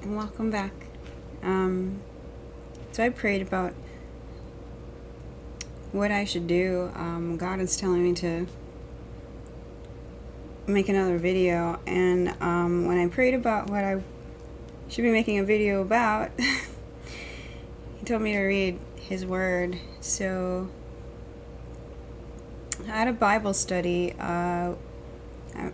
and welcome back. So I prayed about what I should do. God is telling me to make another video, and when I prayed about what I should be making a video about, He told me to read His Word. So I had a Bible study. I'm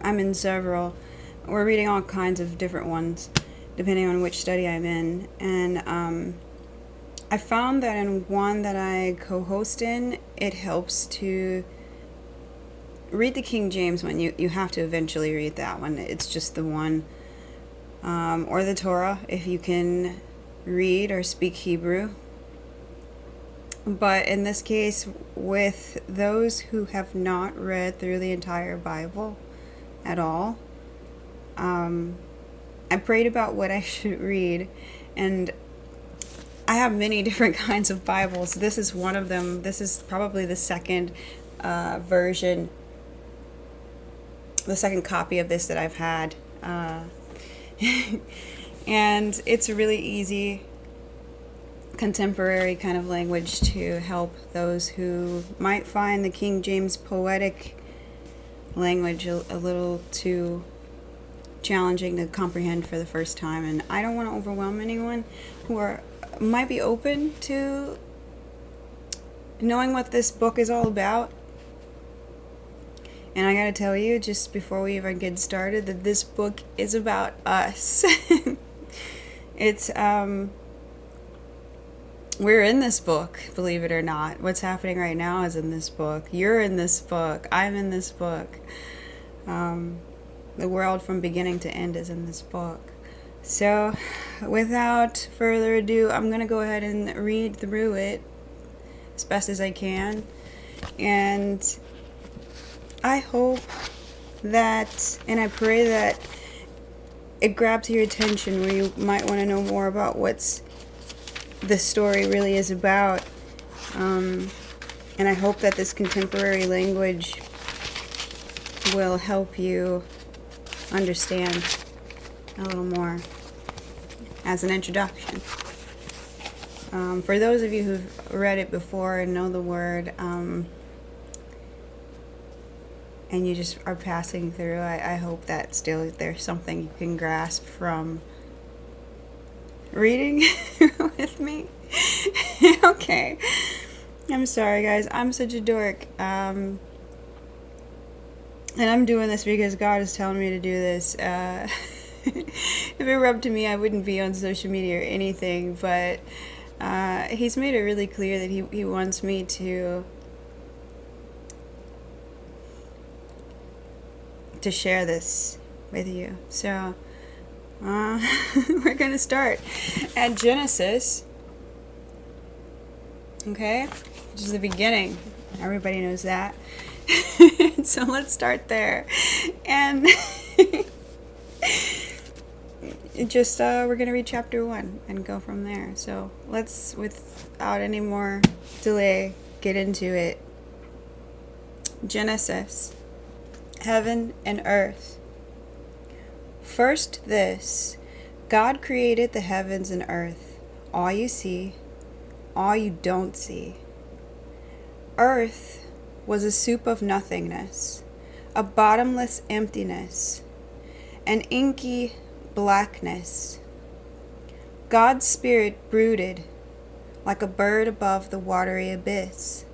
in several. We're reading all kinds of different ones, depending on which study I'm in. And I found that in one that I co-host in, it helps to read the King James one. You have to eventually read that one. It's just the one. Or the Torah, if you can read or speak Hebrew. But in this case, with those who have not read through the entire Bible at all, I prayed about what I should read, and I have many different kinds of Bibles. This is one of them. This is probably the second version, the second copy of this that I've had. And it's a really easy contemporary kind of language to help those who might find the King James poetic language a little too challenging to comprehend for the first time. And I don't want to overwhelm anyone who might be open to knowing what this book is all about. And I gotta tell you, just before we even get started, that this book is about us. It's we're in this book, believe it or not. What's happening right now is in this book. You're in this book. I'm in this book. The world from beginning to end is in this book. So, without further ado, I'm going to go ahead and read through it as best as I can. And I hope that, and I pray that it grabs your attention where you might want to know more about what's the story really is about. And I hope that this contemporary language will help you understand a little more as an introduction. For those of you who've read it before and know the word, and you just are passing through, I hope that still there's something you can grasp from reading with me. Okay. I'm sorry, guys. I'm such a dork. And I'm doing this because God is telling me to do this. If it were up to me, I wouldn't be on social media or anything. But He's made it really clear that He wants me to share this with you. So we're going to start at Genesis, okay, which is the beginning. Everybody knows that. So let's start there. And just we're going to read chapter 1 and go from there. So let's, without any more delay, get into it. Genesis. Heaven and earth. First this, God created the heavens and earth, all you see, all you don't see. Earth was a soup of nothingness, a bottomless emptiness, an inky blackness. God's spirit brooded like a bird above the watery abyss.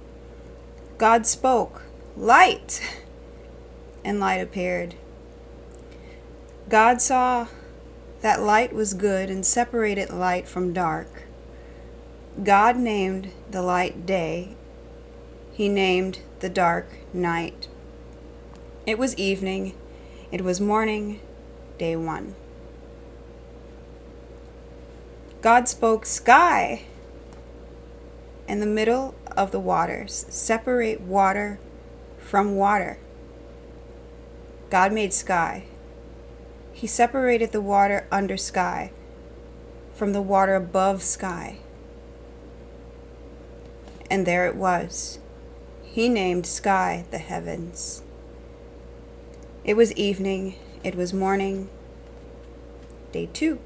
God spoke, "Light!" and light appeared. God saw that light was good and separated light from dark. God named the light day. He named the dark night. It was evening. It was morning, day 1. God spoke, "Sky!" in the middle of the waters. Separate water from water. God made sky. He separated the water under sky from the water above sky. And there it was. He named sky the heavens. It was evening. It was morning, day 2.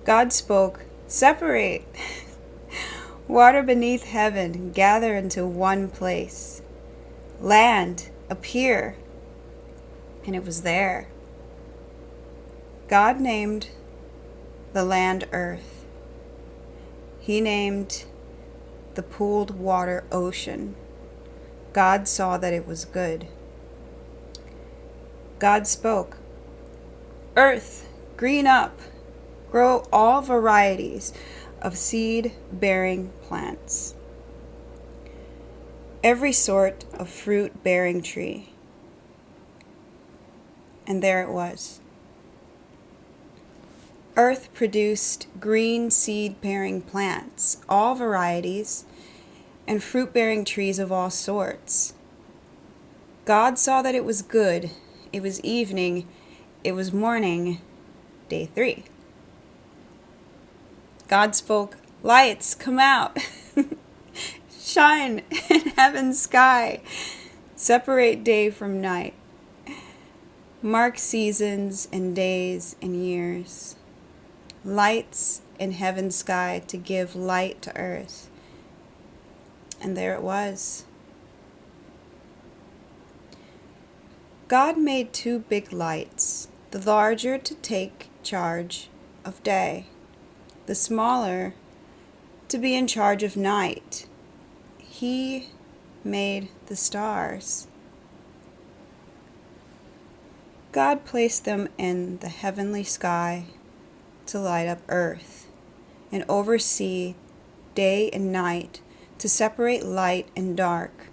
God spoke, "Separate water beneath heaven, gather into one place. Land, appear." And it was there. God named the land earth. He named the pooled water ocean. God saw that it was good. God spoke, "Earth, green up, grow all varieties of seed-bearing plants, every sort of fruit-bearing tree." And there it was. Earth produced green seed-bearing plants, all varieties, and fruit-bearing trees of all sorts. God saw that it was good. It was evening. It was morning. Day 3. God spoke, "Lights, come out. Shine in heaven's sky. Separate day from night. Mark seasons and days and years. Lights in heaven's sky to give light to earth." And there it was. God made 2 big lights, the larger to take charge of day, the smaller to be in charge of night. He made the stars. God placed them in the heavenly sky to light up earth and oversee day and night, to separate light and dark.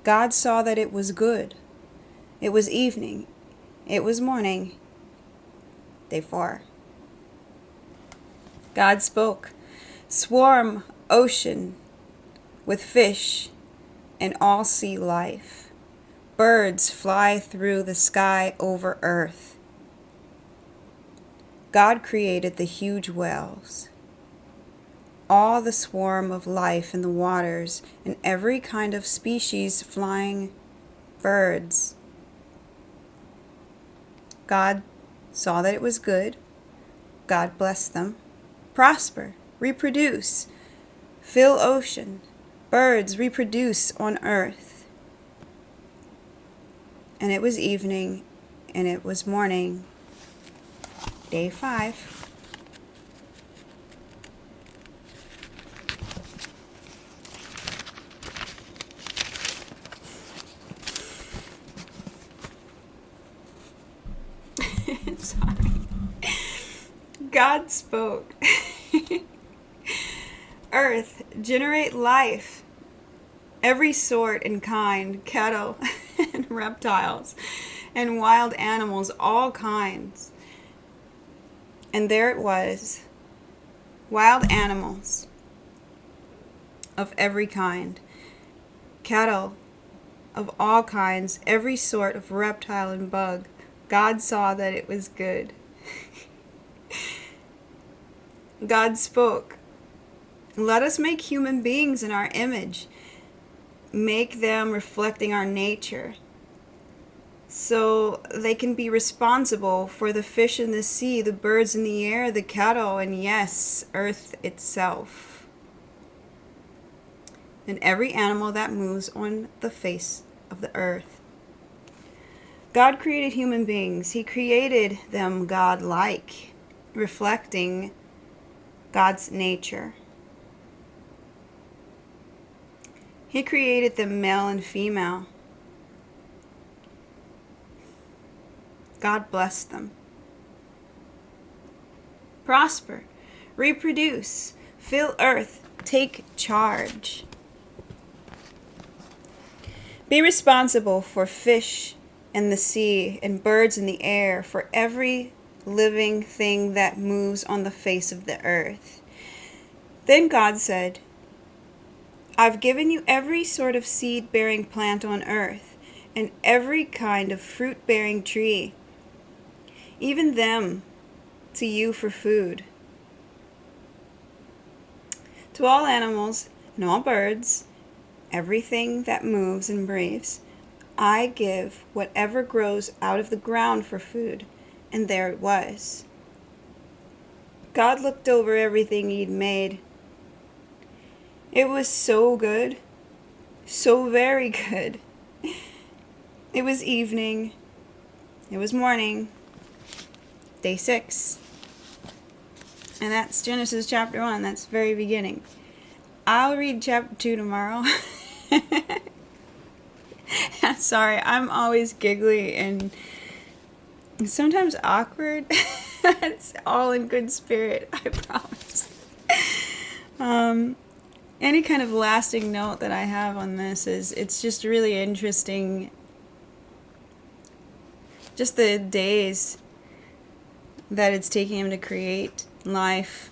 God saw that it was good. It was evening. It was morning. Day 4. God spoke, "Swarm, ocean, with fish and all sea life. Birds fly through the sky over earth." God created the huge whales, all the swarm of life in the waters, and every kind of species flying birds. God saw that it was good. God blessed them. "Prosper, reproduce, fill ocean, birds reproduce on earth." And it was evening, and it was morning. Day 5. Sorry. God spoke, "Earth, generate life, every sort and kind, cattle and reptiles and wild animals, all kinds." And there it was, wild animals of every kind, cattle of all kinds, every sort of reptile and bug. God saw that it was good. God spoke, "Let us make human beings in our image, make them reflecting our nature, so they can be responsible for the fish in the sea, the birds in the air, the cattle, and yes, earth itself, and every animal that moves on the face of the earth." God created human beings. He created them God-like, reflecting God's nature. He created them male and female. God blessed them. "Prosper, reproduce, fill earth, take charge. Be responsible for fish in the sea and birds in the air, for every living thing that moves on the face of the earth." Then God said, "I've given you every sort of seed-bearing plant on earth, and every kind of fruit-bearing tree, even them to you for food. To all animals and all birds, everything that moves and breathes, I give whatever grows out of the ground for food." And there it was. God looked over everything He'd made. It was so good. So very good. It was evening. It was morning. Day 6. And that's Genesis chapter 1. That's the very beginning. I'll read chapter 2 tomorrow. Sorry, I'm always giggly and sometimes awkward. It's all in good spirit, I promise. Any kind of lasting note that I have on this is it's just really interesting. Just the days that it's taking him to create life,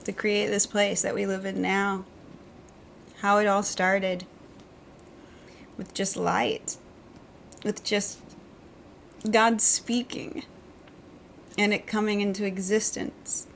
to create this place that we live in now. How it all started with just light, with just God speaking and it coming into existence.